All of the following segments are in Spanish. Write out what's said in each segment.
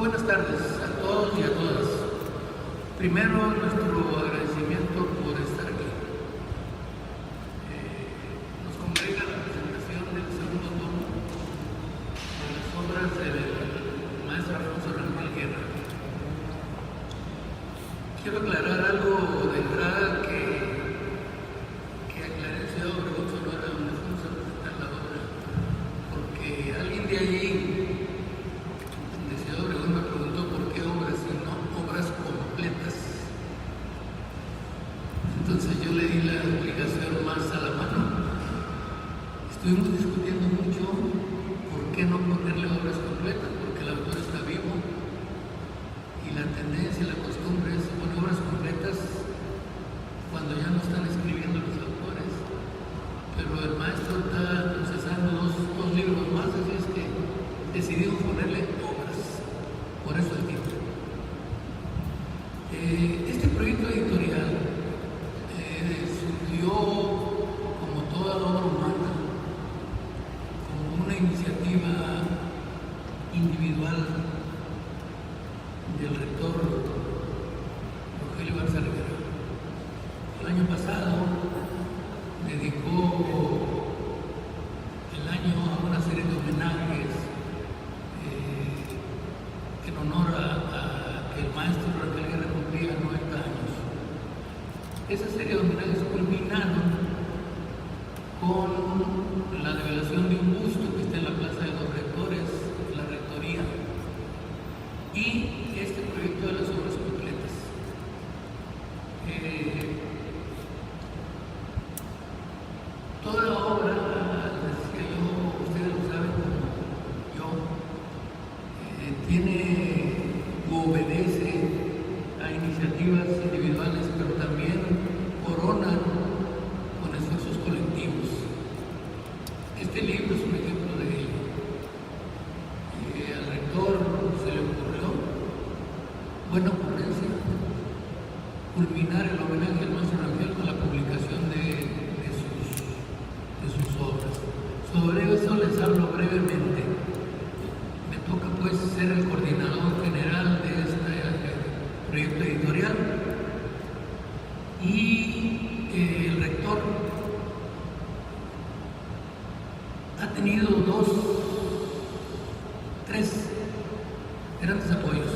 buenas tardes a todos y a todas. Primero, nuestro agradecimiento por estar aquí. Nos congrega la presentación del segundo tomo de las obras del maestro Alfonso Rangel Guerra. Quiero aclarar algo de entrada que aclaré en Ciudad Obregón Sonora, donde fuimos a presentar la obra, porque alguien de allí me preguntó por qué obras y no obras completas. Entonces yo le di la explicación más a la mano. Estuvimos discutiendo mucho por qué no ponerle obras completas, porque el autor está vivo y la tendencia y la costumbre es poner obras completas cuando ya no están escribiendo los autores. Pero el maestro está procesando dos libros más, así es que decidimos ponerle obras. Por eso el título. Este proyecto editorial surgió, como toda obra humana, como una iniciativa individual del rector Rogelio Garza Rivera. El año pasado dedicó el año a una serie de homenajes en honor a que el maestro Rangel Guerra cumplía 90 años. Esa serie de homenajes culminaron con la develación de un busto que está en la Plaza de los Rectores, la Rectoría, y este proyecto de las obras completas. Toda obra, decía yo, ustedes lo saben como yo, tiene o obedece a iniciativas individuales, pero también coronan con esfuerzos colectivos. Este libro es un ejemplo de ello. Al rector se le ocurrió, buena ocurrencia, culminar el homenaje al maestro Rangel con la publicación de sus obras. Sobre eso les hablo brevemente. Me toca pues ser el coordinador general de este proyecto editorial y el rector ha tenido tres grandes apoyos,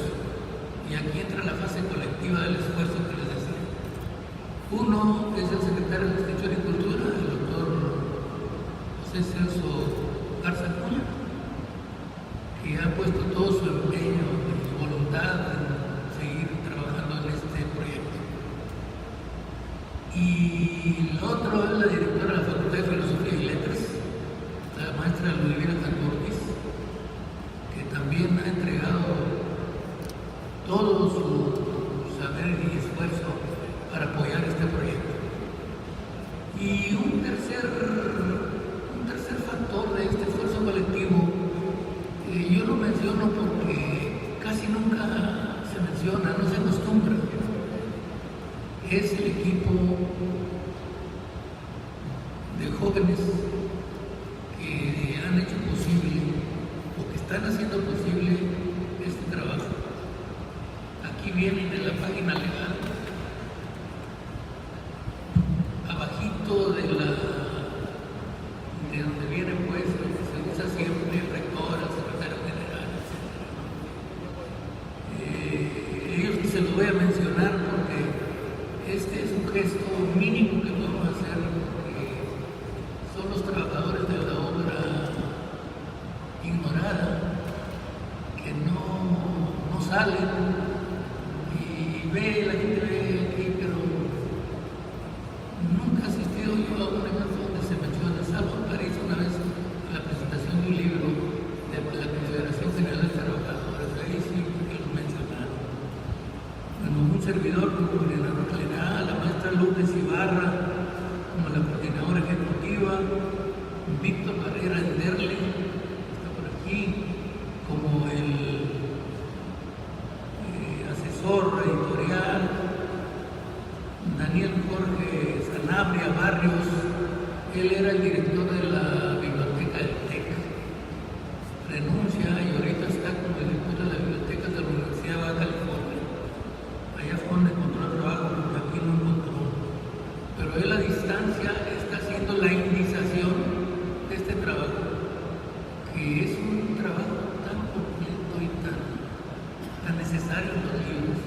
y aquí entra la fase colectiva del esfuerzo que les decía. Uno es el secretario de Extensión y Cultura, el doctor José Celso Garza Acuña, que ha puesto todo su empeño y voluntad en seguir trabajando en este proyecto. Y el otro es la directora de la Facultad de Filosofía y Letras, la maestra Ludivina Cantortis, que también ha entregado todo su saber y esfuerzo para apoyar este proyecto. Y un tercer factor de este esfuerzo colectivo, yo lo menciono porque casi nunca se menciona, no se acostumbra, es el equipo de jóvenes que han hecho posible o que están haciendo posible este trabajo. Aquí vienen en la página legal, abajito de donde viene pues lo que se usa siempre, el rector, el secretario general, etc. Ellos se los voy a mencionar porque este es un gesto mínimo que podemos hacer, porque son los trabajadores de la obra ignorada que no salen, y la gente ve aquí, pero nunca he asistido yo a un evento donde se menciona, salvo en París una vez en la presentación de un libro de la Confederación General de Trabajadores. Ahí sí que lo mencionaron. Bueno, un servidor como coordinador general, la maestra Lourdes Ibarra como la coordinadora ejecutiva, Víctor Barrera Enderle, está por aquí, como el asesor editorial, Daniel Jorge Sanabria Barrios, él era el director de la biblioteca del TEC, renuncia y ahorita está como director de la biblioteca del instancia está haciendo la indización de este trabajo, que es un trabajo tan completo y tan necesario en los libros.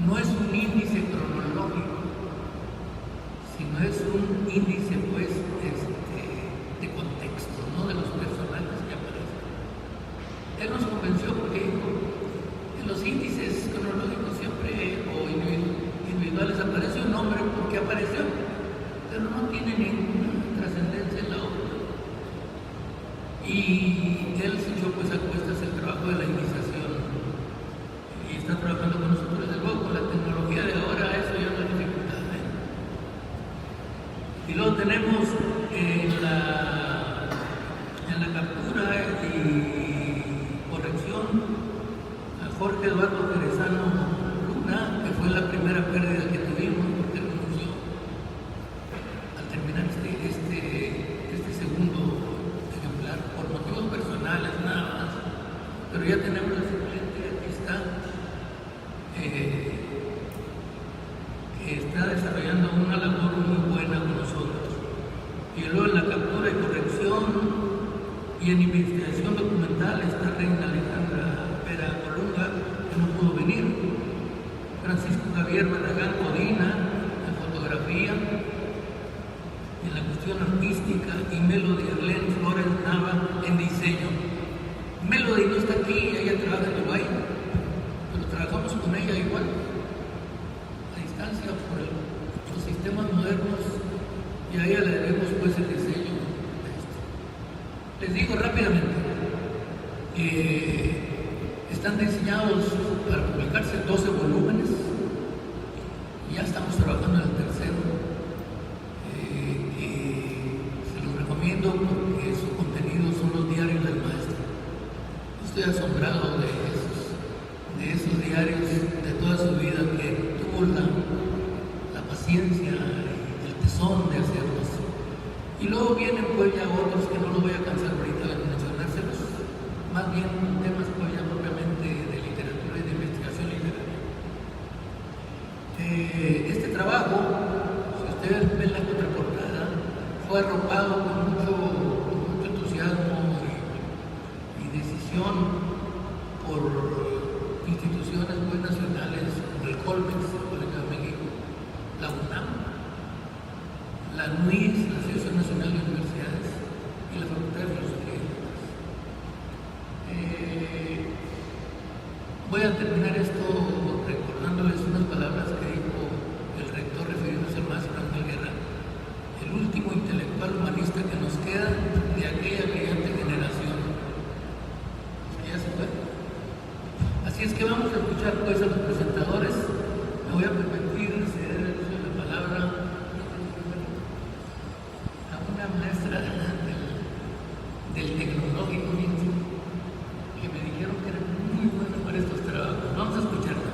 No es un índice cronológico, sino es un índice, pues, de contexto, ¿no? De los personajes que aparecen. Él nos convenció porque en los índices cronológicos siempre, o individuales, aparece un nombre porque apareció, pero no tiene ninguna trascendencia en la obra. Y él se echó, pues, a cuestas el trabajo de la indización y está trabajando con nosotros. Desde luego, con la tecnología de ahora, eso ya no es dificultad, ¿eh? Y luego tenemos en la captura y corrección a Jorge Eduardo Jerezano Luna, que fue la primera pérdida que tuvimos, porque renunció al terminar este segundo ejemplar, por motivos personales nada más. Pero ya tenemos el suplente, aquí está, que está desarrollando una labor muy buena con nosotros. Y luego en la captura y corrección y en investigación documental está Reina Alejandra Vera Colunga, que no pudo venir, Francisco Javier Barragán Codina en fotografía, en la cuestión artística, y Melody Arlene Flores Nava en diseño. Melody no está aquí, ella trabaja en Dubái, pero trabajamos con ella igual, a distancia por los sistemas modernos, y a ella le debemos, pues, el diseño. Les digo rápidamente, están diseñados para publicarse 12 volúmenes, y ya estamos trabajando en el tercero. Se los recomiendo porque su contenido son los diarios del maestro. Estoy asombrado de esos diarios, de toda su vida, que tuvo la paciencia y el tesón de hacerlos. Y luego vienen, pues, ya otros que no los voy a cansar ahorita de mencionárselos, más bien temas, pues, ya propiamente de literatura y de investigación literaria. Este trabajo, si ustedes ven la contraportada, fue arropado con mucho entusiasmo y decisión por instituciones muy nacionales, como el Colmex, el Colegio de México, la UNAM, la NUIS, la Asociación Nacional de Universidades, y la Facultad de Filosofía. Voy a terminar esto recordándoles unas palabras que dijo el rector refiriéndose al maestro Ángel Guerra, el último intelectual humanista que nos queda de aquella brillante generación. Ya se fue. Así es que vamos a escuchar, pues, a los presentadores. Me voy a permitir ceder el uso de la palabra a una maestra del tecnológico, que me dijeron que era muy buena para estos trabajos. Vamos a escucharla.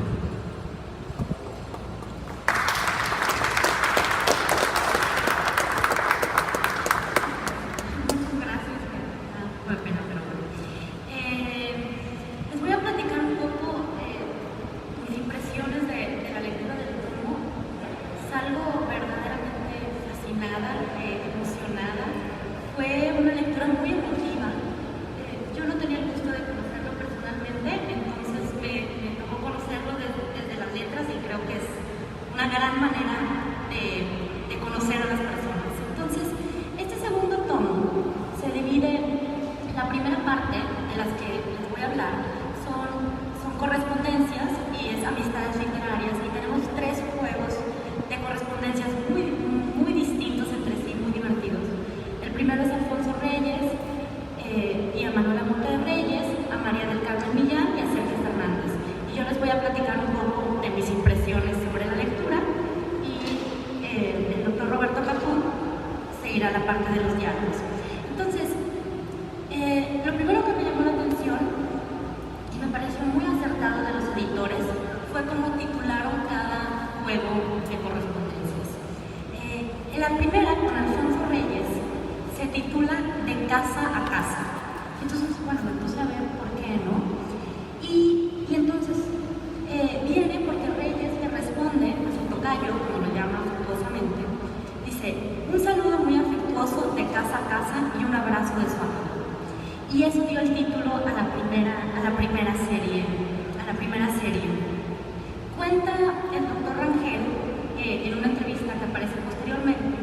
Viene porque Reyes le responde a su tocayo, como lo llama casa a casa y un abrazo de su amor. Y eso dio el título a la primera serie. Cuenta el doctor Rangel, en una entrevista que aparece posteriormente,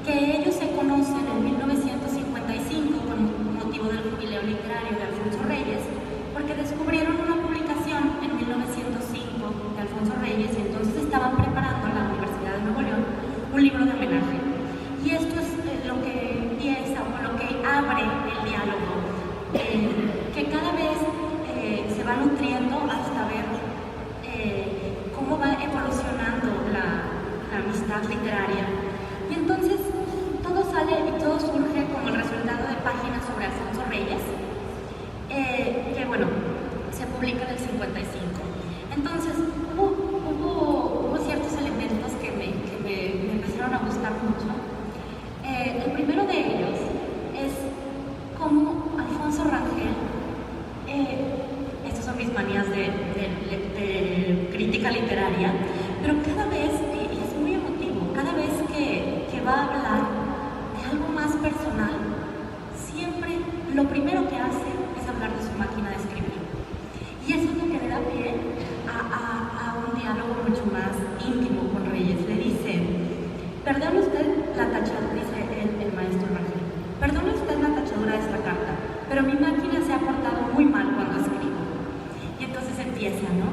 que ellos se conocen en 1955 con motivo del jubileo literario de Alfonso Reyes, porque descubrieron una publicación en 1905 de Alfonso Reyes y entonces estaban preparando en la Universidad de Nuevo León un libro de homenaje. Y esto es lo que empieza o lo que abre el diálogo, que cada vez se va nutriendo hasta ver cómo va evolucionando la amistad literaria. Y entonces todo sale y todo surge como el resultado de páginas sobre Alfonso Reyes, que bueno, se publica en el 55. Entonces hubo ciertos elementos que me empezaron a gustar mucho. El primero de ellos es cómo Alfonso Rangel, estas son mis manías de crítica literaria, pero cada vez, y es muy emotivo, cada vez que va a hablar de algo más personal, siempre lo primero que hace es hablar de su máquina de escribir. Y eso es lo que le da pie a un diálogo mucho más íntimo con Reyes. Le dice, perdone usted la tachadura, dice el maestro Rangel, perdone usted la tachadura de esta carta, pero mi máquina se ha portado muy mal cuando escribo. Y entonces empieza, ¿no?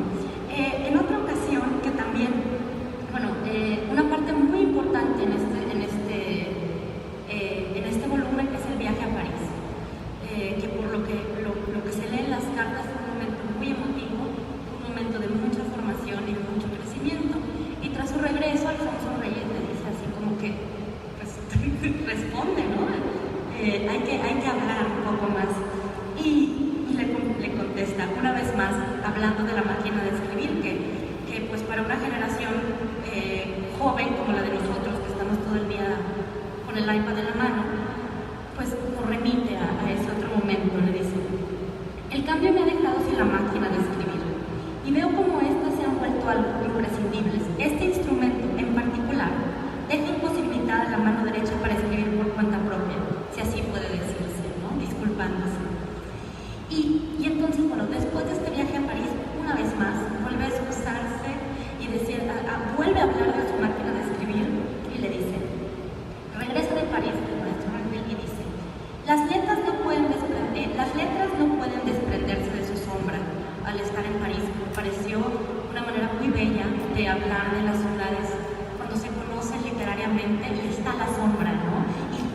En otra ocasión, que también, bueno, una parte muy importante en este volumen es el viaje a París, que por lo que se lee en las cartas fue un momento muy emotivo, un momento de mucha formación y de mucho crecimiento. Y tras su regreso, Alfonso Reyes le dice así como que, pues, responde, ¿no? Hay que hablar un poco más. Y le contesta, una vez más, hablando de la máquina de escribir, que pues para una generación joven como la de nosotros, que estamos todo el día con el iPad en la mano, pues nos remite a ese otro momento. Le dice, el cambio me ha dejado sin la máquina de escribir, y veo como éstas se han vuelto algo imprescindibles. Este instrumento, en particular, deja imposibilitada la mano derecha para escribir por cuenta propia, si así puede decirse, ¿no? Disculpándose. Y entonces, bueno, después de este viaje a París, una vez más, vuelve a excusarse y decir, vuelve a hablar de su máquina de escribir y le dice, regresa de París, el maestro Rangel, y dice, las letras no pueden desprenderse de su sombra. Al estar en París, me pareció una manera muy bella de hablar de las ciudades cuando se conocen literariamente y está la sombra, ¿no?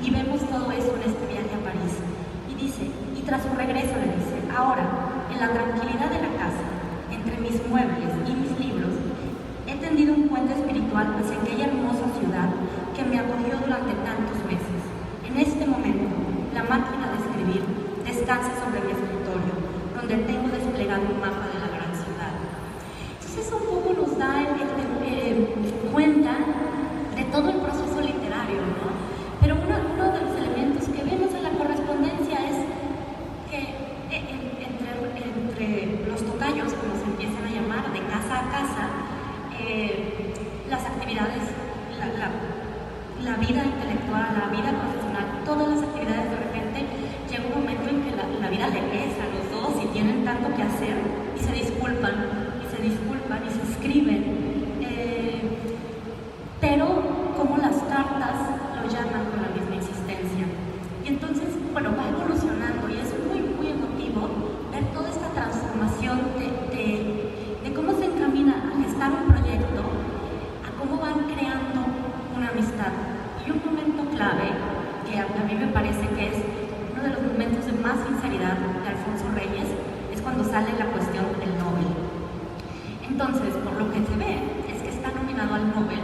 Y vemos todo eso en este viaje a París. Y dice, y tras su regreso le dice, ahora, en la tranquilidad de la casa, entre mis muebles y mis libros, he tendido un puente espiritual hacia aquella hermosa ciudad que me acogió durante tantos meses. En este momento, la máquina de escribir descansa sobre mi escritorio, donde tengo desplegado un mapa de la gran ciudad. Entonces, eso un poco nos da cuenta de todo el proceso literario, ¿no? Pero uno de los elementos que vemos en la correspondencia es que entre los tocayos, como se empiezan a llamar, de casa a casa, las actividades, la vida intelectual, la vida profesional, todas las actividades, de repente llega un momento en que la vida le pesa a los dos y tienen tanto que hacer y se disculpan y se escriben. Pero como las cartas lo llaman con la misma insistencia. Y entonces, bueno, va evolucionando y es muy, muy emotivo ver toda esta transformación de cómo se encamina a gestar un proyecto, a cómo van creando una amistad. Y un momento clave, que a mí me parece que es uno de los momentos de más sinceridad de Alfonso Reyes, es cuando sale la cuestión del Nobel. Entonces, por lo que se ve, es que está nominado al Nobel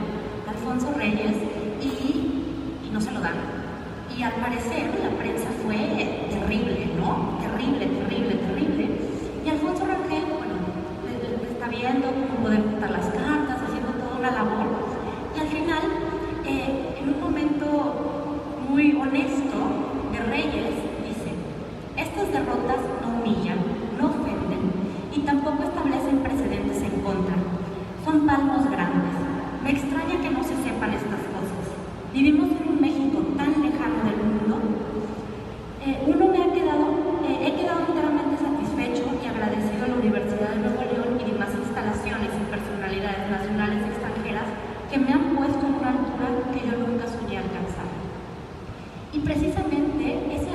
Alfonso Reyes y no se lo dan. Y al parecer la prensa fue terrible, ¿no? Terrible. Y Alfonso Rangel, bueno, le está viendo cómo poder juntar las cartas, haciendo toda una labor. Y al final, en un momento muy honesto de Reyes, dice, estas derrotas no humillan, no ofenden y tampoco establecen precedentes en contra. Son palmos grandes. Me extraña que no se sepan estas cosas. Vivimos en un México tan lejano del mundo He quedado enteramente satisfecho y agradecido a la Universidad de Nuevo León y demás instalaciones y personalidades nacionales y extranjeras que me han puesto en una altura que yo nunca soñé alcanzar. Y precisamente ese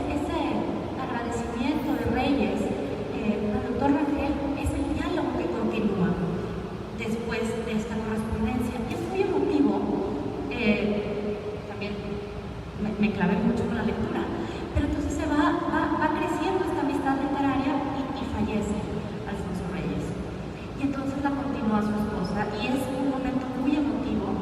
agradecimiento de Reyes al doctor Rangel es el diálogo que continúa después de esta correspondencia. Y es muy emotivo, también me clavé mucho con la lectura, pero entonces se va creciendo esta amistad literaria y fallece Alfonso Reyes. Y entonces la continúa su esposa y es un momento muy emotivo,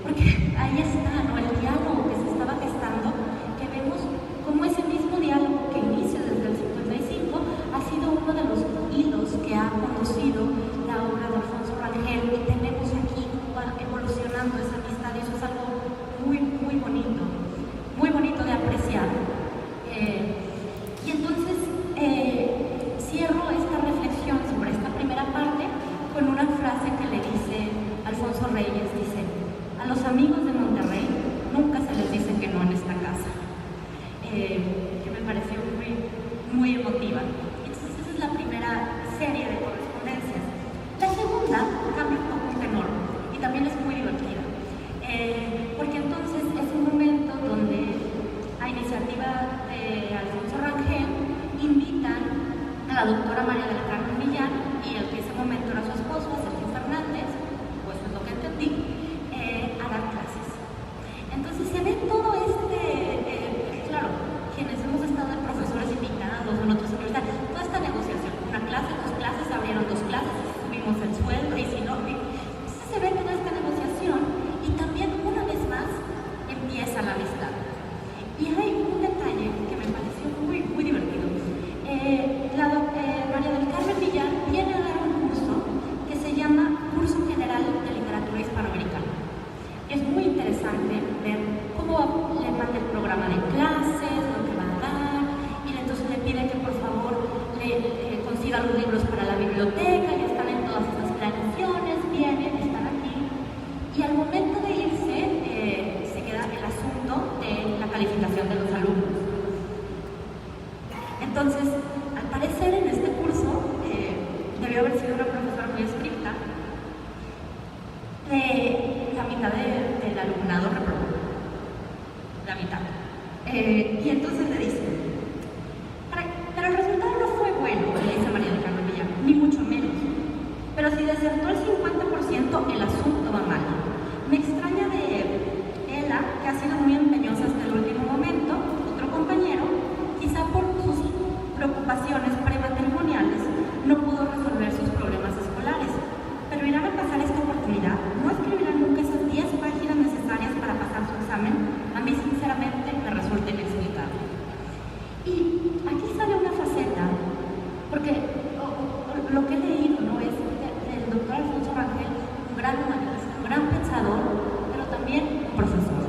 porque ahí está, ¿no?, el diálogo que se estaba gestando, que vemos como ese mismo diálogo que inicia desde el 55 ha sido uno de los hilos que ha conducido la obra de Alfonso Rangel, y tenemos aquí evolucionando esa amistad, y eso es algo muy, muy bonito de apreciar. Y entonces cierro esta reflexión sobre esta primera parte con una frase que le dice Alfonso Reyes, dice: a los amigos de Monterrey nunca se les dice que no en esta casa, que me pareció muy emotiva. Entonces esa es la primera serie de correspondencias. La segunda cambia un poco el tenor y también es muy divertida, porque entonces es un momento donde, a iniciativa de Alfonso Rangel, invitan a la doctora María del Carmen Millán y el que en ese momento era su esposo, Sergio Fernández, pues es lo que entendí, a dar clases. Entonces se ve todo claro, quienes hemos estado de profesores invitados en otras universidades, toda esta negociación, una clase, dos clases, abrieron dos clases, subimos el sueldo y si no, entonces se ve toda esta negociación y también una vez más empieza la amistad. Y hay un detalle que me pareció muy divertido. María del Carmen Millán viene a dar un curso que se llama Curso General de Literatura Hispanoamericana. Es muy interesante ver cómo le manda el programa de clases, lo que va a dar, y entonces le pide que por favor le consiga los libros para la biblioteca, y están en todas estas planeaciones, vienen, están aquí. Y al momento de irse, se queda el asunto de la calificación de los alumnos. Entonces, al parecer en este curso, debió haber sido una profesora muy estricta, la mitad del alumnado reprobó, la mitad. Y entonces le dice: pero el resultado no fue bueno, le dice María del Carmen Millán, ni mucho menos. Pero si desertó el 50%, el asunto va mal. Me extraña de ella, que ha sido muy empeñosa hasta el último momento. Otro compañero, quizá por sus preocupaciones prematrimoniales, no pudo resolver sus problemas escolares, pero irán a pasar esta oportunidad, no escribirán nunca esas 10 páginas necesarias para pasar su examen. A mí sinceramente me resulta inexplicable. Y aquí sale una faceta, porque lo que he leído, ¿no?, es del doctor Alfonso Rangel, un gran humanista, un gran pensador, pero también un profesor,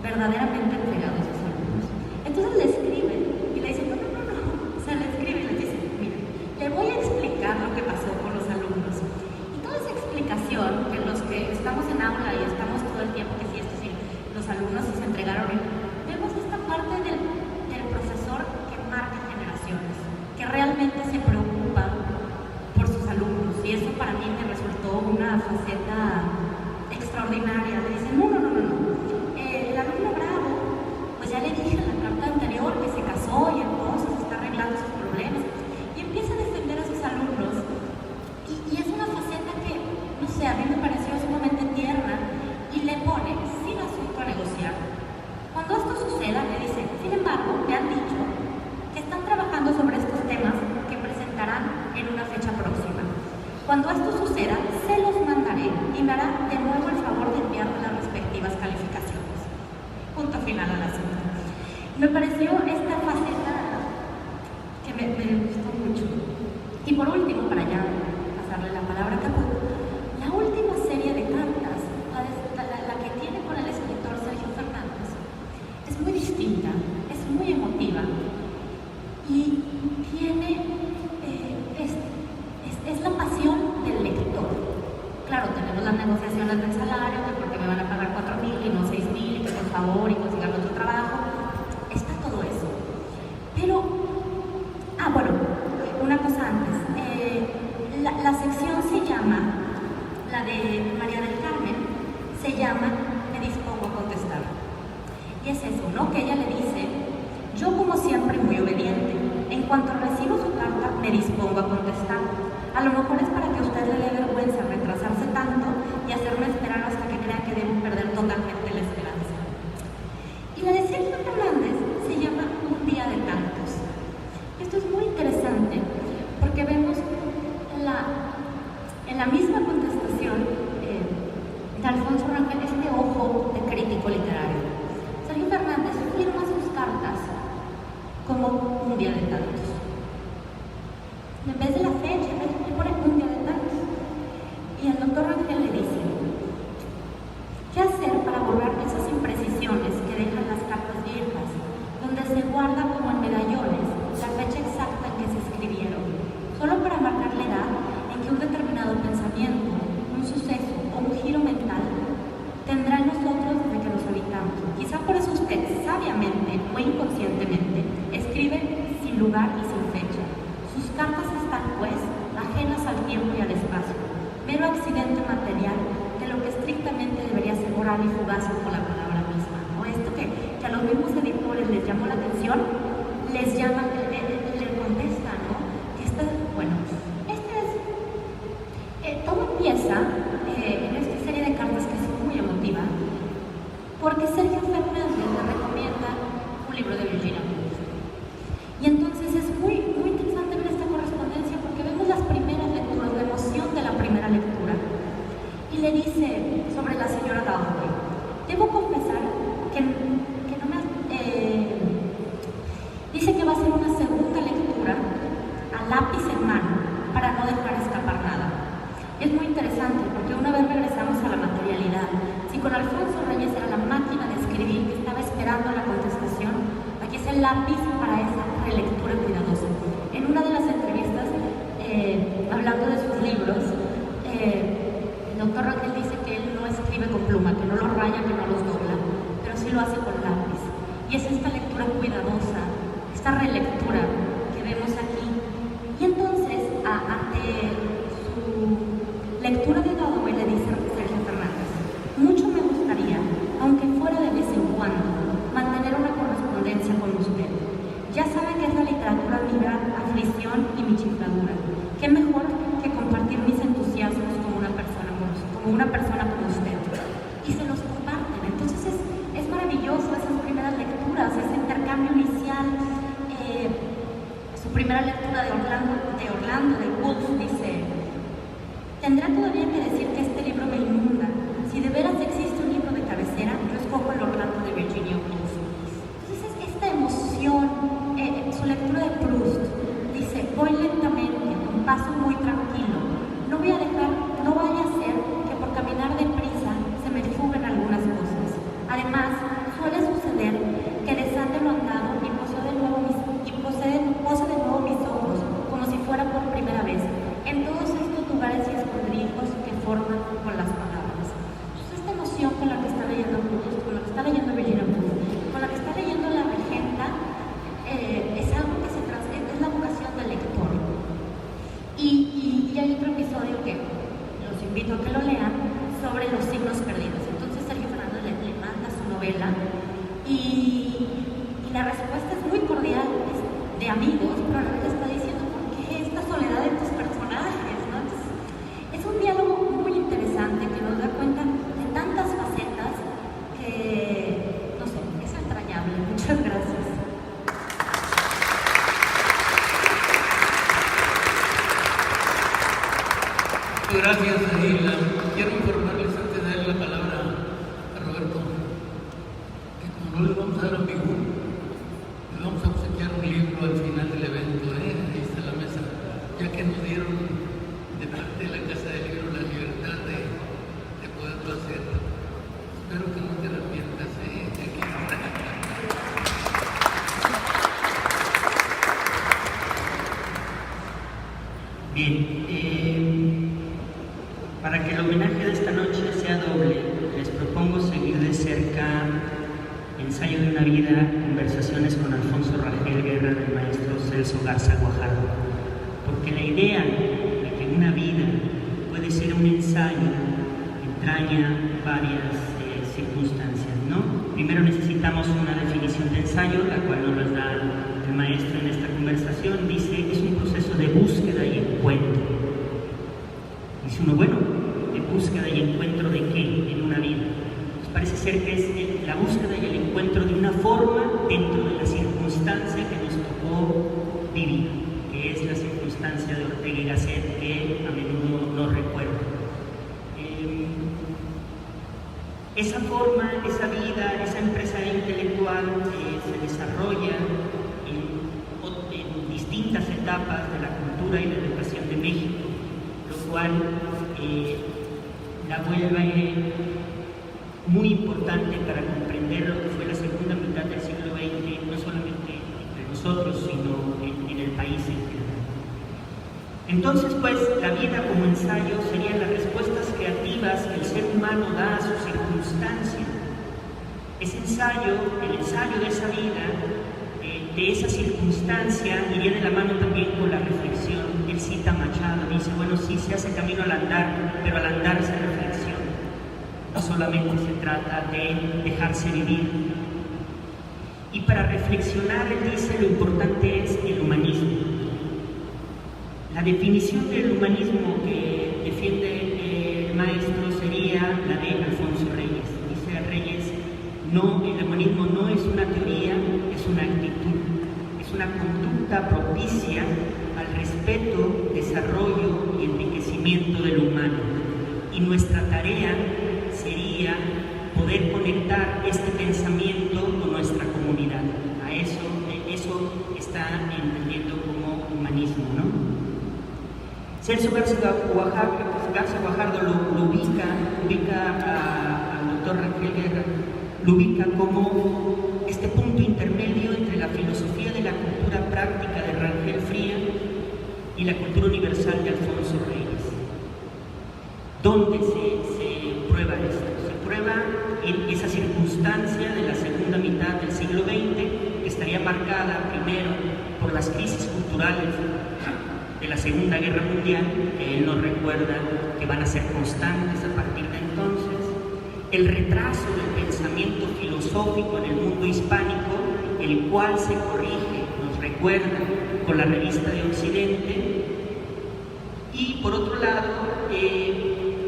verdaderamente entregado a sus alumnos. Entonces le escribe y le dice: no, o sea, le escribe y le dice: mire, le voy a explicar lo que pasó con los alumnos. Y toda esa explicación, que los que estamos en aula y estamos todo el tiempo que sí, esto sí, los alumnos sí se entregaron, vemos esta parte del profesor que marca generaciones, que realmente se preocupa por sus alumnos, y eso para mí me resultó una faceta extraordinaria. Le dice: no, el alumno bravo, pues ya le dije en la carta anterior que se casó y entonces está arreglando sus problemas, y empieza a defender a sus alumnos, y es una faceta que, no sé, a mí me pareció sumamente tierna, y le pone sin asunto a negociar. Cuando esto suceda, le dice: sin embargo, me han dicho que están trabajando sobre estos temas que presentarán en una fecha próxima. Cuando esto suceda, se los mandaré y me hará de nuevo el favor de enviarme las respectivas calificaciones. Punto final al asunto. Me pareció esta faceta que me gustó mucho. Y por último, para ya pasarle la palabra a Caput, la última serie de cartas, la que tiene con el escritor Sergio Fernández, es muy distinta, es muy emotiva y tiene es la pasión del lector. Claro, tenemos las negociaciones del salario, que porque me van a pagar 4,000 y no 6,000, y que por favor y consigan otro trabajo. Está todo eso. Y es eso, ¿no? Que ella le dice: yo como siempre muy obediente, en cuanto recibo su carta me dispongo a contestar. A lo mejor es para que a usted le dé vergüenza retrasarse tanto y hacerme esperar hasta que crea que debo perder totalmente la esperanza. Y la de Sergio Fernández se llama Un día de tantos. Esto es muy interesante porque vemos en la misma contestación de Alfonso Rangel este ojo de crítico literario. Sergio Fernández firma sus cartas como Un día de tantos. En vez de la fecha, le pone Un día de tantos. Y el doctor Rangel le dice: ¿qué hacer para borrar esas imprecisiones que dejan las cartas viejas, donde se guarda como en medallones la fecha exacta en que se escribieron, solo para marcar la edad en que un determinado pensamiento, un suceso o un giro mental tendrá en nosotros desde que nos habitamos? Quizá por eso usted, sabiamente o inconscientemente, escribe sin lugar y sin fecha. Sus cartas están, pues, ajenas al tiempo y al espacio, mero accidente material de lo que estrictamente debería ser oral y fugaz como la palabra misma, ¿no? Esto que a los mismos editores les llamó la atención, les llama, le contestan, ¿no? Bueno, todo empieza en esta serie de cartas que es muy emotiva, porque Sergio Fernández le recomienda un libro de Virginia Woolf. Y entonces es muy, muy interesante ver esta correspondencia porque vemos las primeras lecturas, la emoción de la primera lectura. Y le dice sobre la señora Dalloway: debo confesar que no me... dice que va a ser una segunda lectura a lápiz en mano para no dejar escapar nada. Es muy interesante porque una vez regresamos a la materialidad. Si con Alfonso Reyes era la máquina de escribir que estaba esperando la contestación, aquí es el lápiz para esa relectura cuidadosa. En una de las entrevistas, hablando de sus libros, el doctor Rangel dice que él no escribe con pluma, que no los raya, que no los dobla, pero sí lo hace con lápiz. Y es esta lectura cuidadosa, esta relectura que vemos aquí. Y entonces, ante su lectura de Dalloway, le dice Sergio Fernández: mucho me gustaría, aunque fuera de vez en cuando, mantener una correspondencia con usted. Ya sabe que es la literatura mi gran aflicción y mi chifladura. ¿Qué mejor que compartir mis entusiasmos como una persona como usted? Y se los comparten. Entonces es maravilloso esas primeras lecturas, ese intercambio inicial. Su primera lectura de Orlando de Woolf dice: tendrá todavía que decir que este libro me inunda. Si de veras existe un libro de cabecera, yo escojo el Orlando de Virginia Woolf. Entonces esta emoción, su lectura de Proust, dice: voy lentamente, con paso muy tranquilo. No vaya a ser que por caminar deprisa se me fuguen algunas cosas. Además, suele suceder que desate lo andado y pose de nuevo mis ojos, como si fuera por primera vez, en todos estos lugares y escondrijos que forman con las palabras. Entonces, esta emoción con la que está leyendo Proust, con la que está leyendo Virginia Woolf, con la que está leyendo La Regenta, es algo que es la vocación del lector. Y hay otro episodio que los invito a que lo lean, sobre los signos perdidos. Entonces Sergio Fernández le manda su novela y la respuesta es muy cordial, es de amigos, pero a la vez está diciendo: ¿por qué esta soledad de tus personajes? ¿No? Entonces, es un diálogo muy interesante que nos da cuenta de tantas facetas que, no sé, es entrañable. Muchas gracias. Gracias, Adila. Quiero informarles antes de dar la palabra a Roberto que como no le vamos a dar amigo, le vamos a obsequiar un libro al final del evento. Ahí está la mesa, ya que nos dieron de parte de la Casa del Libro la libertad de poderlo hacer. Espero que no te arrepientas. Bien, para que el homenaje de esta noche sea doble, les propongo seguir de cerca Ensayo de una vida, conversaciones con Alfonso Rangel Guerra del maestro Celso Garza Guajardo, porque la idea de que una vida puede ser un ensayo entraña varias circunstancias, ¿no? Primero necesitamos una definición de ensayo, la cual nos la da el maestro en esta conversación. Dice, es un proceso de búsqueda y encuentro. Dice uno, bueno, ¿de búsqueda y encuentro de qué en una vida? Pues parece ser que es la búsqueda y el encuentro de una forma dentro de la circunstancia que nos tocó vivir, que es la circunstancia de Ortega y Gasset, que a menudo nos recuerda. Esa forma, esa vida, esa empresa intelectual se desarrolla en distintas etapas de la cultura y la educación de México, lo cual la vuelve muy importante para comprender lo que fue la segunda mitad del siglo XX, no solamente entre nosotros, sino en el país en general. Entonces, pues, la vida como ensayo serían las respuestas creativas que el ser humano da a su circunstancia. Ese ensayo, el ensayo de esa vida, de esa circunstancia, iría de la mano también con la reflexión. Él cita a Machado, dice, bueno, sí, se hace camino al andar, pero al andar se reflexiona. No solamente se trata de dejarse vivir. Y para reflexionar, él dice, lo importante es el humanismo. La definición del humanismo que defiende el maestro sería la de Alfonso Reyes. Dice Reyes, no, el humanismo no es una teoría, es una actitud, es una conducta propicia al respeto, desarrollo y enriquecimiento del humano. Y nuestra tarea sería poder conectar este pensamiento con nuestra comunidad. A eso está entendiendo como humanismo, ¿no? Celso Garza Guajardo lo ubica al doctor Rangel Guerra, lo ubica como este punto intermedio entre la filosofía de la cultura práctica de Rangel Fría y la cultura universal de Alfonso Reyes. ¿Dónde se prueba esto? Se prueba en esa circunstancia de la segunda mitad del siglo XX, que estaría marcada primero por las crisis culturales de la Segunda Guerra Mundial, que él nos recuerda que van a ser constantes a partir de entonces, el retraso del pensamiento filosófico en el mundo hispánico, el cual se corrige, nos recuerda, con la revista de Occidente, y por otro lado,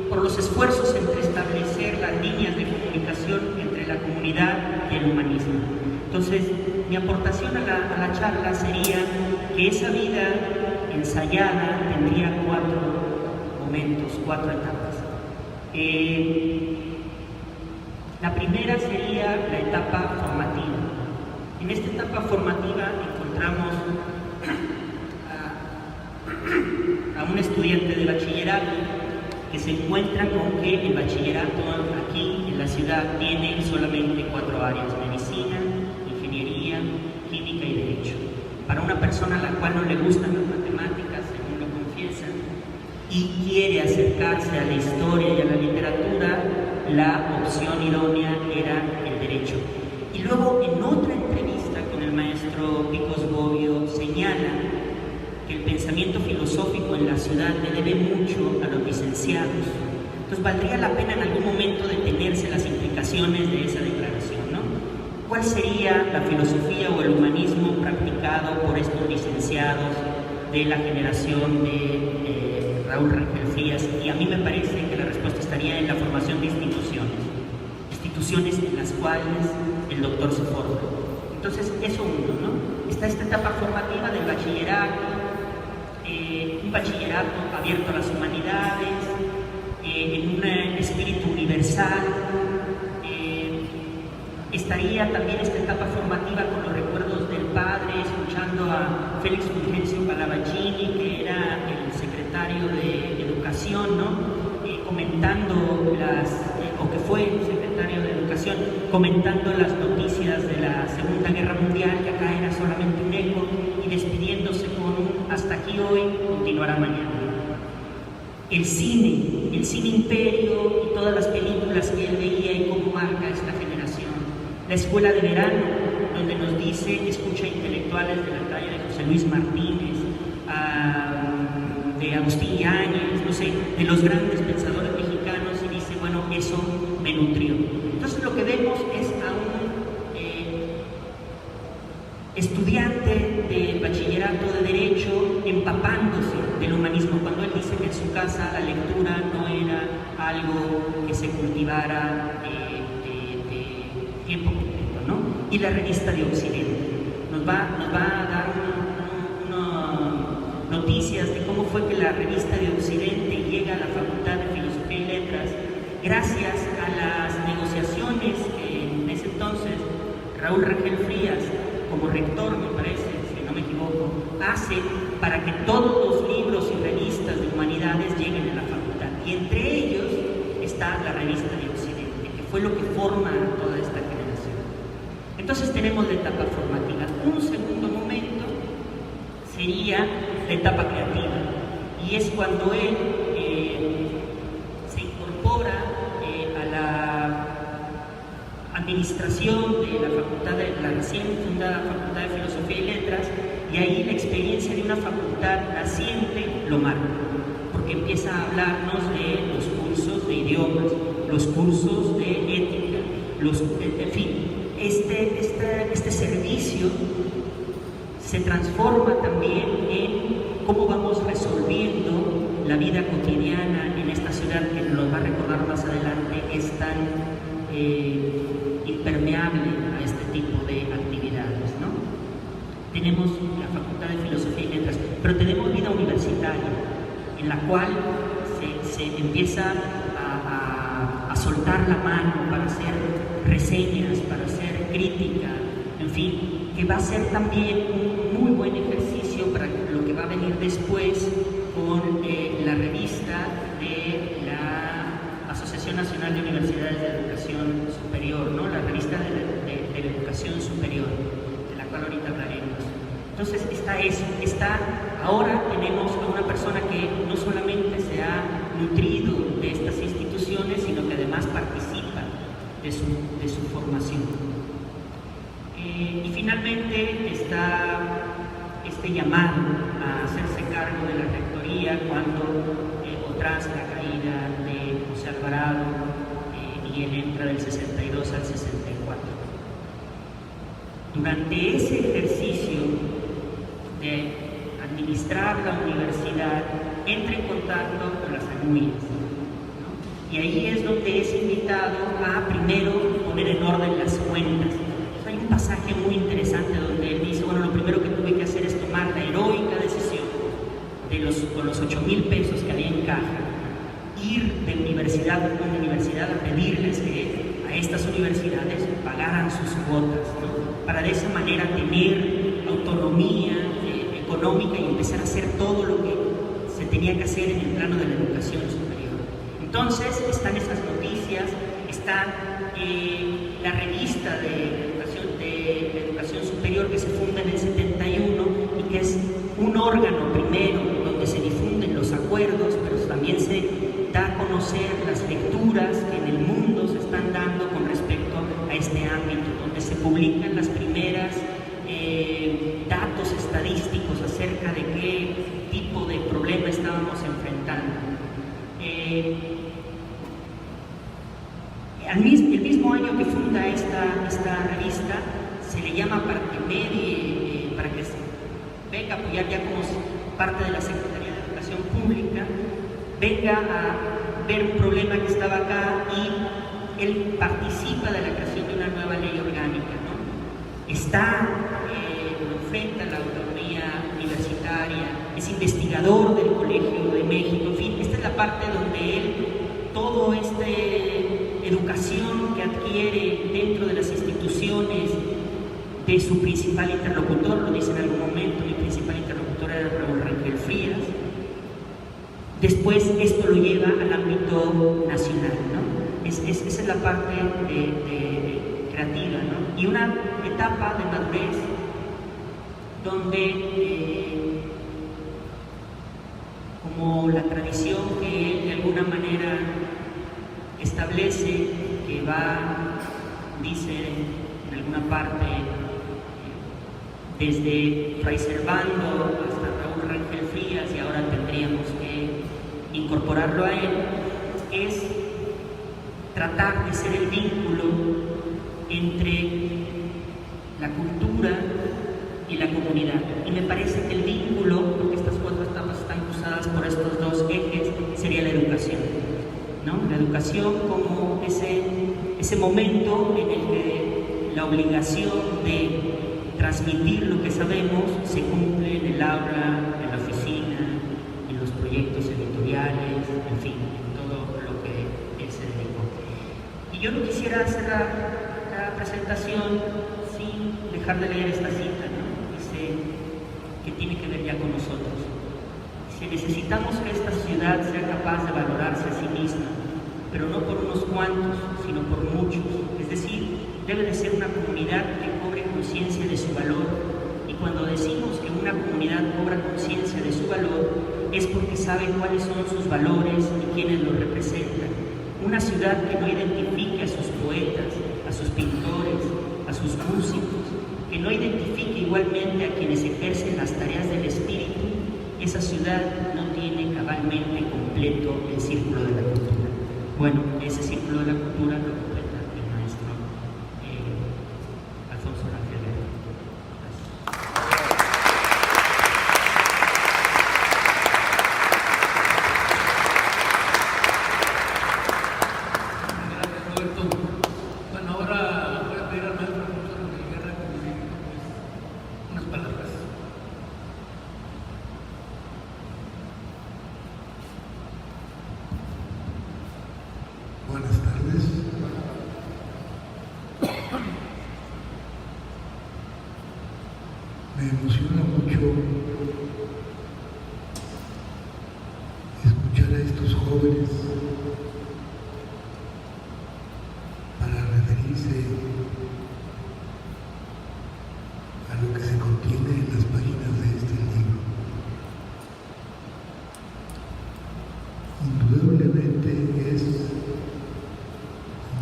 por los esfuerzos entre establecer las líneas de comunicación entre la comunidad y el humanismo. Entonces, mi aportación a la charla sería que esa vida ensayada tendría 4 momentos, 4 etapas. La primera sería la etapa formativa. En esta etapa formativa encontramos a un estudiante de bachillerato que se encuentra con que el bachillerato aquí en la ciudad tiene solamente 4 áreas: medicina, ingeniería, química y derecho. Para una persona a la cual no le gustan las matemáticas, según lo confiesa, y quiere acercarse a la historia y a la literatura, la opción idónea era el derecho. Y luego, en otra entrevista con el maestro Picos Bobbio, señala que el pensamiento filosófico en la ciudad le debe mucho a los licenciados. Entonces, valdría la pena en algún momento detenerse en las implicaciones de esa declaración, ¿no? ¿Cuál sería la filosofía o el humanismo practicado por estos licenciados de la generación de Raúl Rangel Frías? Y a mí me parece que la respuesta estaría en la formación de instituciones en las cuales el doctor se forma. Entonces, eso uno, ¿no? Está esta etapa formativa del bachillerato, un bachillerato abierto a las humanidades, en un espíritu universal. Estaría también esta etapa formativa con los recuerdos del padre, escuchando a Félix Fulgencio Pallavicini, que era el secretario de Educación, ¿no? Comentando o que fue el secretario de Educación, comentando las noticias de la Segunda Guerra Mundial, que acá era solamente un eco, y despidiéndose con un hasta aquí hoy, continuará mañana. El cine imperio y todas las películas que él veía y cómo marca esta generación. La escuela de verano, donde nos dice, escucha intelectuales de la talla de José Luis Martínez, de Agustín Yáñez, no sé, de los grandes pensadores mexicanos, y dice, bueno, eso me nutrió. Entonces lo que vemos es a un estudiante de bachillerato de Derecho, empapándose del humanismo, cuando él dice que en su casa la lectura no era algo que se cultivara de tiempo completo, ¿no? Y la revista de Occidente nos va a dar noticias de cómo fue que la revista de Occidente llega a la Facultad de Filosofía y Letras gracias a las negociaciones que en ese entonces Raúl Rangel Frías, como rector, me parece, si no me equivoco, hace para que todos los libros y revistas de humanidades lleguen a la facultad. Y entre ellos está la revista de Occidente, que fue lo que forma a toda esta generación. Entonces tenemos la etapa formativa. Un segundo momento sería la etapa creativa, y es cuando él se incorpora a la administración de la facultad, de la recién fundada Facultad de Filosofía y Letras, y ahí la experiencia de una facultad naciente lo marca, porque empieza a hablarnos de los cursos de idiomas, los cursos de ética, en fin, este servicio se transforma también en cómo vamos resolviendo la vida cotidiana en esta ciudad que nos va a recordar más adelante, es tan impermeable a este tipo de actividades, ¿no? Tenemos la Facultad de Filosofía y Letras, pero tenemos vida universitaria, en la cual se empieza a soltar la mano para hacer reseñas, para hacer crítica, en fin, que va a ser también un muy buen ejercicio para lo que va a venir después con la revista de la Asociación Nacional de Universidades de Educación Superior, ¿no? La revista de la Educación Superior, de la cual ahorita hablaremos. Entonces ahora tenemos a una persona que no solamente se ha nutrido de estas instituciones, sino que además participa de su formación. Y finalmente está este llamado a hacerse cargo de la rectoría o tras la caída de José Alvarado, y él entra del 62 al 64. Durante ese ejercicio de administrar la universidad, entra en contacto con las ANUIAS, ¿no? Y ahí es donde es invitado a primero poner en orden las cuentas. Hay un pasaje muy interesante donde él dice, bueno, lo primero que tuve que hacer es tomar la heroica decisión con los 8,000 pesos que había en caja, ir de universidad a universidad a pedirles que a estas universidades pagaran sus cuotas, ¿no? Para de esa manera tener autonomía económica y empezar a hacer todo lo que se tenía que hacer en el plano de la educación superior. Entonces están esas noticias, está la revista de educación superior que se funda en el 71 y que es un órgano primero donde se difunden los acuerdos, pero también se da a conocer las lecturas que en el mundo se están dando con respecto a este ámbito, donde se publican las primeras datos estadísticos acerca de qué tipo de problema estábamos enfrentando. El mismo año que funda esta revista, se le llama para que se venga a apoyar ya como parte de la Secretaría de Educación Pública, venga a ver un problema que estaba acá, y él participa de la creación de una nueva ley orgánica, ¿no? Enfrenta la autonomía universitaria, es investigador del Colegio de México, en fin, esta es la parte donde él, toda esta educación que adquiere dentro de las instituciones de su principal interlocutor, lo dice en algún momento, mi principal interlocutor era Raúl Rangel Frías. Después esto lo lleva al ámbito nacional, ¿no? Esa es la parte creativa, ¿no? Y una etapa de madurez donde, como la tradición que él de alguna manera establece, que dice en alguna parte, desde Fray Servando hasta Raúl Rangel Frías, y ahora tendríamos que incorporarlo a él, es tratar de ser el vínculo entre la cultura y la comunidad. Y me parece que el vínculo, porque estas 4 etapas están cruzadas por estos 2 ejes, sería la educación, ¿no? La educación como ese momento en el que la obligación de transmitir lo que sabemos se cumple en el aula, en la oficina, en los proyectos editoriales, en fin, en todo lo que él se dedicó. Y yo no quisiera cerrar la presentación sin dejar de leer esta cita, ¿no? Dice que tiene que ver ya con nosotros. Si necesitamos que esta ciudad sea capaz de valorarse a sí misma, pero no por unos cuantos, sino por muchos, es decir, debe de ser una comunidad que cobre conciencia de su valor, y cuando decimos que una comunidad cobra conciencia de su valor, es porque sabe cuáles son sus valores y quiénes los representan. Una ciudad que no identifique a sus poetas, a sus pintores, a sus músicos, que no identifique igualmente a quienes ejercen las tareas del espíritu, esa ciudad no tiene cabalmente completo el círculo de la cultura. Bueno, ese círculo de la cultura lo completa el maestro Alfonso Rangel. Gracias, Roberto. Bueno, ahora voy a pedir al maestro profesor Miguel Guerra que me diga unas palabras. Buenas tardes. Me emociona mucho escuchar a estos jóvenes para referirse a lo que se contiene en las páginas de este libro. Indudablemente es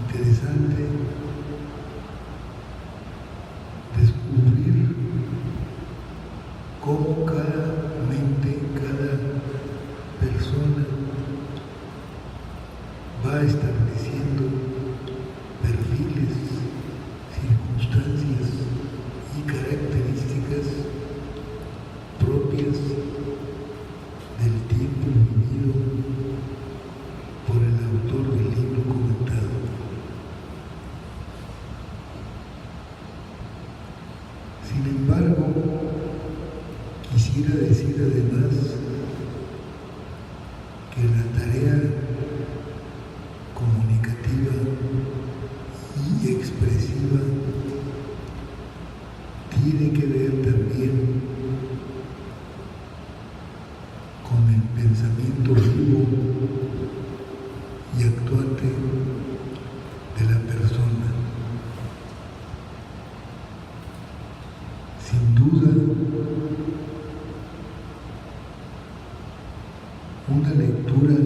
interesante descubrir cómo cada mente, cada persona va estableciendo perfiles, circunstancias y características propias del tiempo vivido por el autor del libro comentado. Sin embargo, quisiera decir además que la tarea comunicativa y expresiva tiene que ver también con el pensamiento vivo y actuante de la persona. Sin duda, una lectura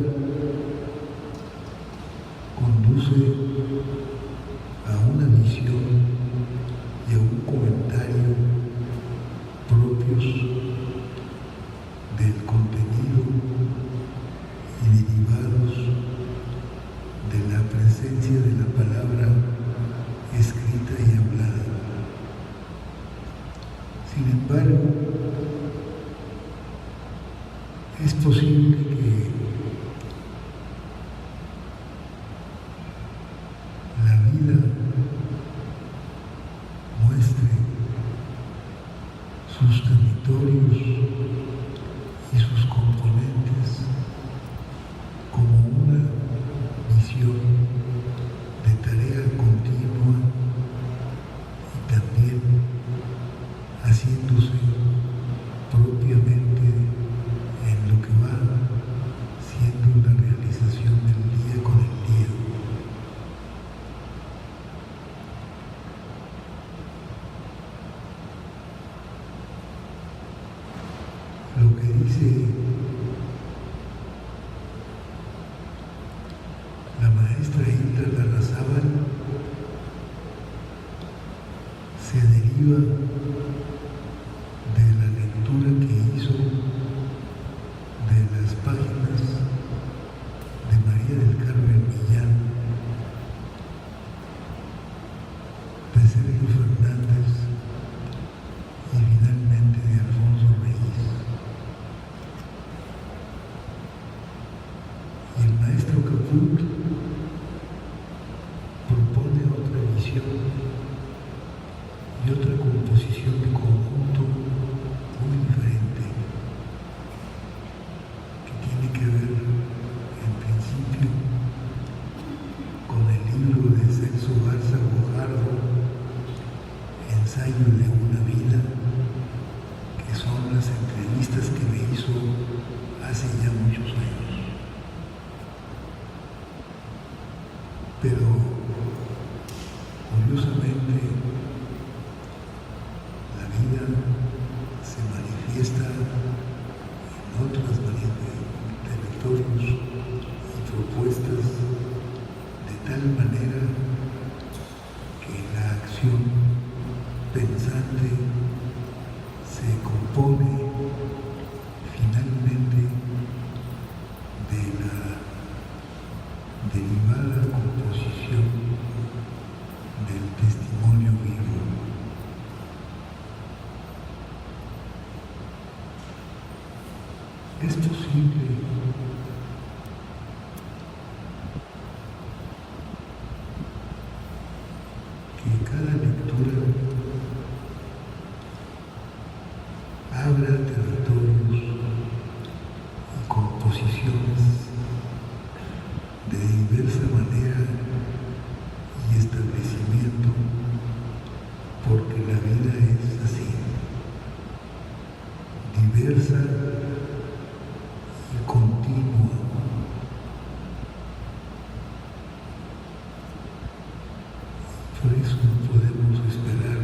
conduce a una visión y a un comentario propios del contenido y derivados de la presencia de la palabra escrita y hablada. Sin embargo, es posible que la vida muestre sus territorios y sus componentes como una visión de tarea continua y también haciéndose propiamente en lo que va siendo la realización del día con el día. Lo que dice la maestra Hilda Larrazábal se deriva de la lectura que hizo de las páginas de María del Carmen Millán, de Sergio Fernández y finalmente y otra composición de conjunto muy diferente, que tiene que ver en principio con el libro de Celso Garza Guajardo, Ensayo de una vida, que son las entrevistas que me hizo hace ya muchos años. Pero curiosamente la vida se manifiesta en otras territorios y propuestas de tal manera que la acción pensante se compone finalmente de la derivada composición del testimonio vivo. Es posible que cada lectura abra territorios y composiciones de diversa manera y establecimiento, porque la vida es así, diversa y continua. Por eso no podemos esperar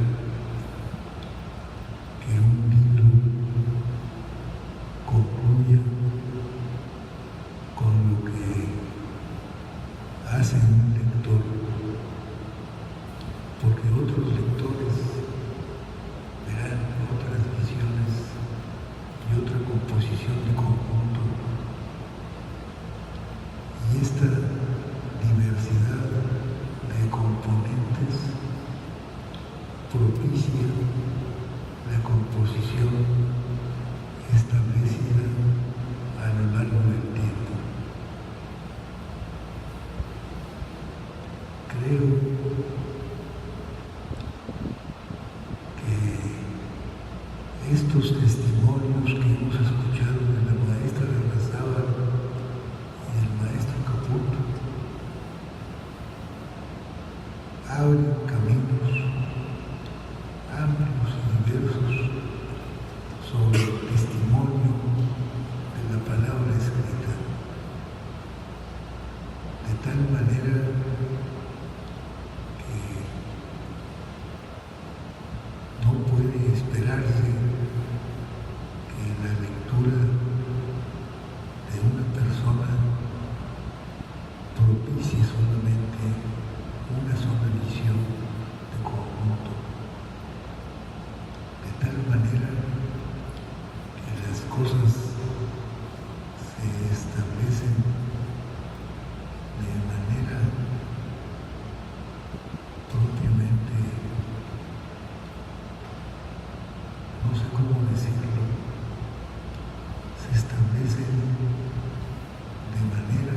que un libro concluya con lo que hace un lector, porque otros lectores verán otras visiones y otra composición de conjunto, y esta diversidad de componentes propicia la composición establecida a lo largo del tiempo. Creo que estos testimonios que hemos escuchado de la maestra Larrazábal y del maestro Caput abren caminos amplios y diversos sobre el testimonio de la palabra escrita, de tal manera no puede esperarse que la lectura de una persona propicie solamente una sola visión de conjunto, de tal manera que las cosas se establecen de manera propiamente, no sé cómo decirlo, se establecen de manera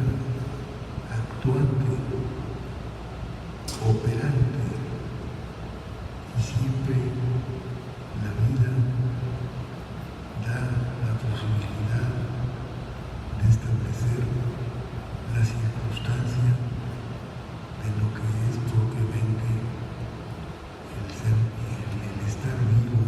actuante, operante, y siempre la vida da la posibilidad de establecer la circunstancia de lo que es propiamente el ser, el estar vivo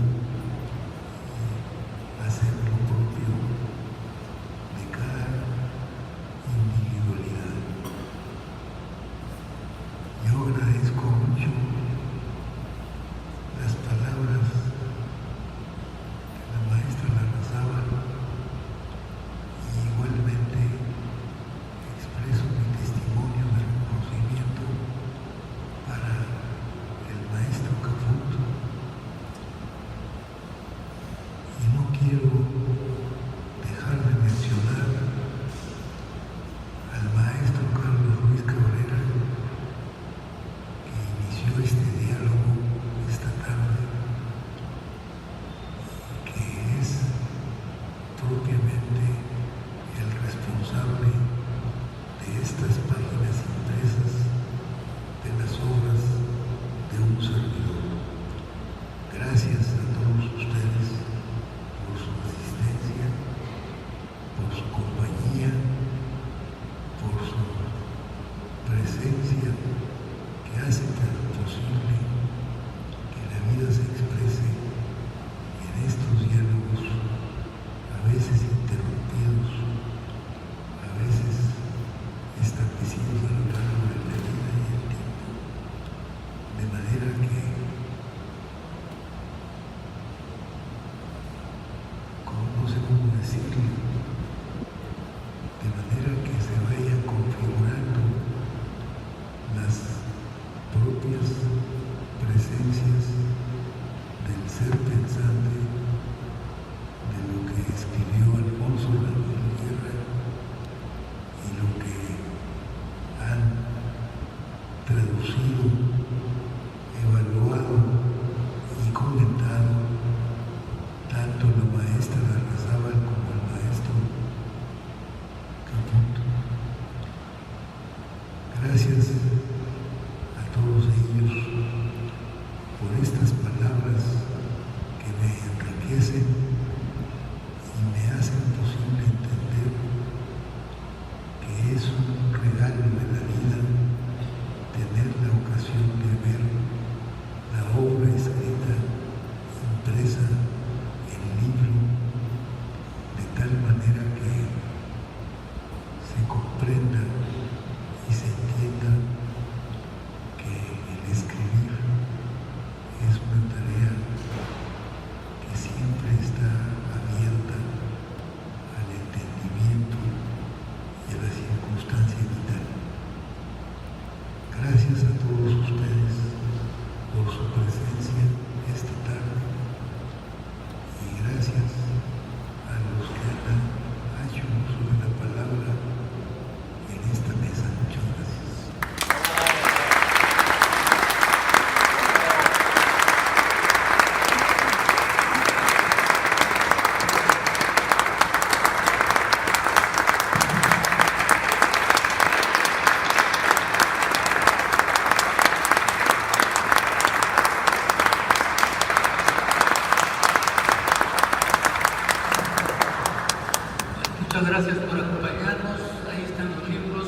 Muchas gracias por acompañarnos. Ahí están los libros.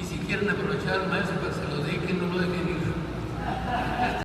Y si quieren aprovechar al maestro para que se los dediquen, no lo dejen ir.